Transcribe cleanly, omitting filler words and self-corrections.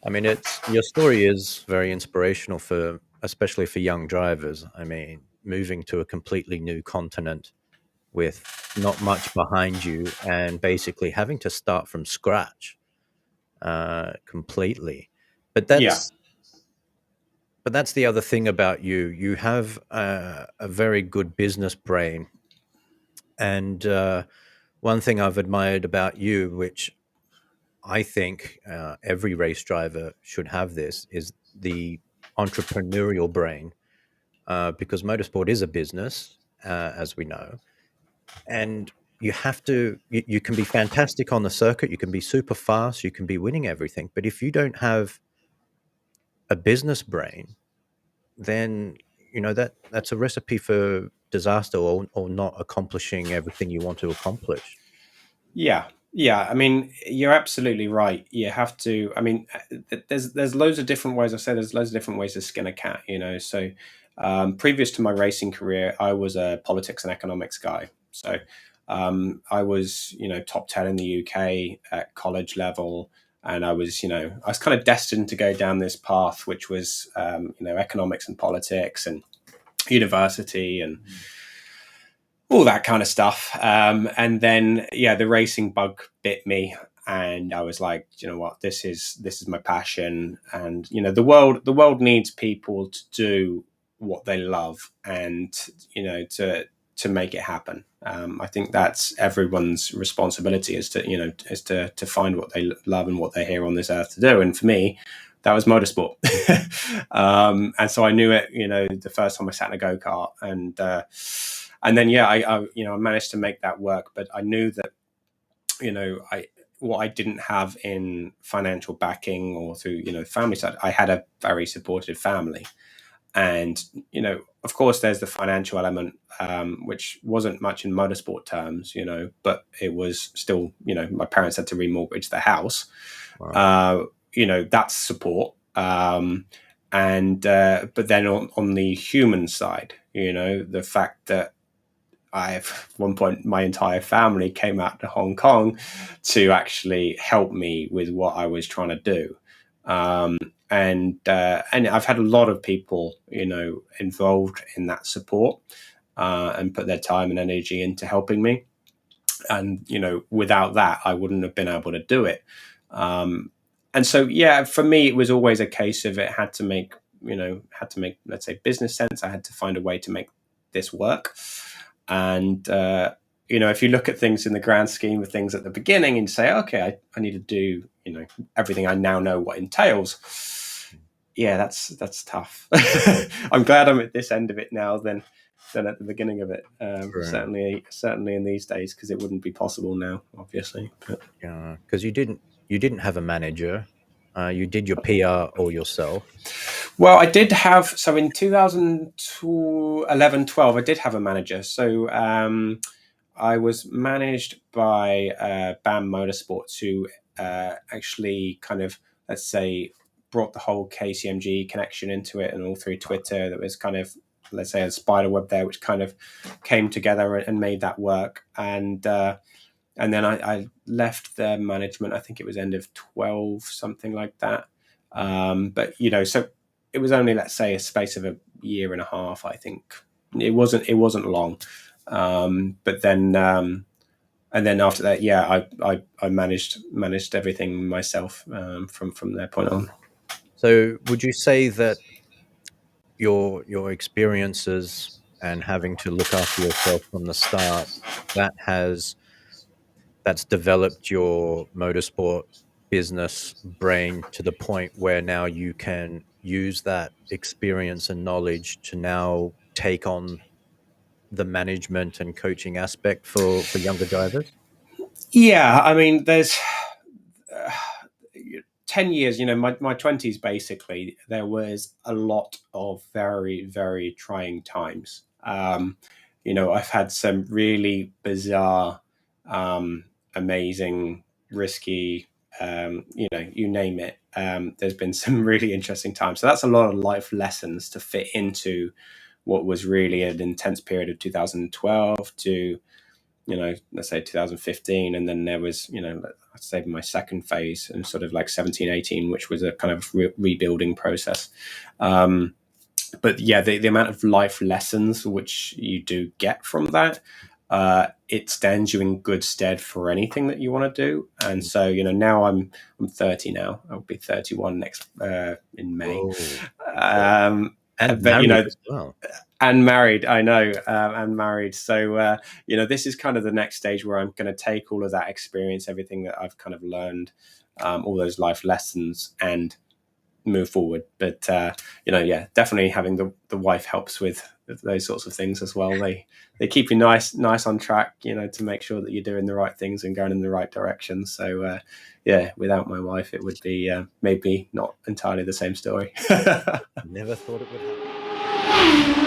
I mean, it's your story is very inspirational for, especially for young drivers. I mean, moving to a completely new continent with not much behind you and basically having to start from scratch completely. But Yeah, that's the other thing about you. You have a very good business brain, and one thing I've admired about you, which I think every race driver should have this, is the entrepreneurial brain, because motorsport is a business, as we know, and you can be fantastic on the circuit, you can be super fast, you can be winning everything, but if you don't have a business brain, then that's a recipe for disaster, or not accomplishing everything you want to accomplish. yeah, yeah. I mean, you're absolutely right. You have to. I mean, there's loads of different ways. I say there's loads of different ways to skin a cat. So previous to my racing career, I was a politics and economics guy. So I was, top 10 in the UK at college level. And I was kind of destined to go down this path, which was, economics and politics and university and all that kind of stuff. And then, yeah, the racing bug bit me, and I was like, you know what, this is my passion, and the world needs people to do what they love, and to make it happen. I think that's everyone's responsibility, is to find what they love and what they're here on this earth to do. And for me, that was motorsport. And so I knew it, the first time I sat in a go-kart, and then, yeah, I managed to make that work. But I knew that, I what I didn't have in financial backing or through, family side, I had a very supportive family. And, of course, there's the financial element, which wasn't much in motorsport terms, but it was still, my parents had to remortgage the house. Wow. That's support. And But then on the human side, the fact that at one point, my entire family came out to Hong Kong to actually help me with what I was trying to do. And I've had a lot of people, involved in that support, and put their time and energy into helping me. And without that, I wouldn't have been able to do it. And so, yeah, for me, it was always a case of it had to make, let's say, business sense. I had to find a way to make this work. And if you look at things in the grand scheme of things at the beginning and say, okay, I need to do everything I now know what entails. Yeah, that's tough. I'm glad I'm at this end of it now than at the beginning of it. True. Certainly in these days, because it wouldn't be possible now, obviously. But Yeah, because you didn't have a manager. You did your PR all yourself. well, I did have, so in 2011, 12, I did have a manager. So I was managed by BAM Motorsports, who actually kind of, let's say, brought the whole KCMG connection into it, and all through Twitter. That was kind of, let's say, a spider web there, which kind of came together and made that work. And then I left their management. I think it was end of 12, something like that. But so it was only, let's say, a space of a year and a half. I think it wasn't long. But then and then after that, yeah, I managed everything myself, from that point on. So, would you say that your experiences and having to look after yourself from the start, that has that's developed your motorsport business brain to the point where now you can use that experience and knowledge to now take on the management and coaching aspect for younger drivers? Yeah, I mean, there's uh, 10 years, my 20s, basically, there was a lot of very, very trying times. I've had some really bizarre, amazing, risky, you name it. There's been some really interesting times. So that's a lot of life lessons to fit into what was really an intense period of 2012 to let's say 2015, and then there was, I'd say my second phase and sort of like 17, 18, which was a kind of rebuilding process. But yeah, the amount of life lessons which you do get from that, it stands you in good stead for anything that you want to do. And so, now I'm 30 now. I'll be 31 next in May. Oh, okay. Um, And but married as well. and married, I know, and married. So this is kind of the next stage where I'm going to take all of that experience, everything that I've kind of learned, all those life lessons, and move forward. But yeah, definitely having the wife helps with those sorts of things as well. They keep you nice on track, to make sure that you're doing the right things and going in the right direction. So yeah, without my wife, it would be maybe not entirely the same story. Never thought it would happen.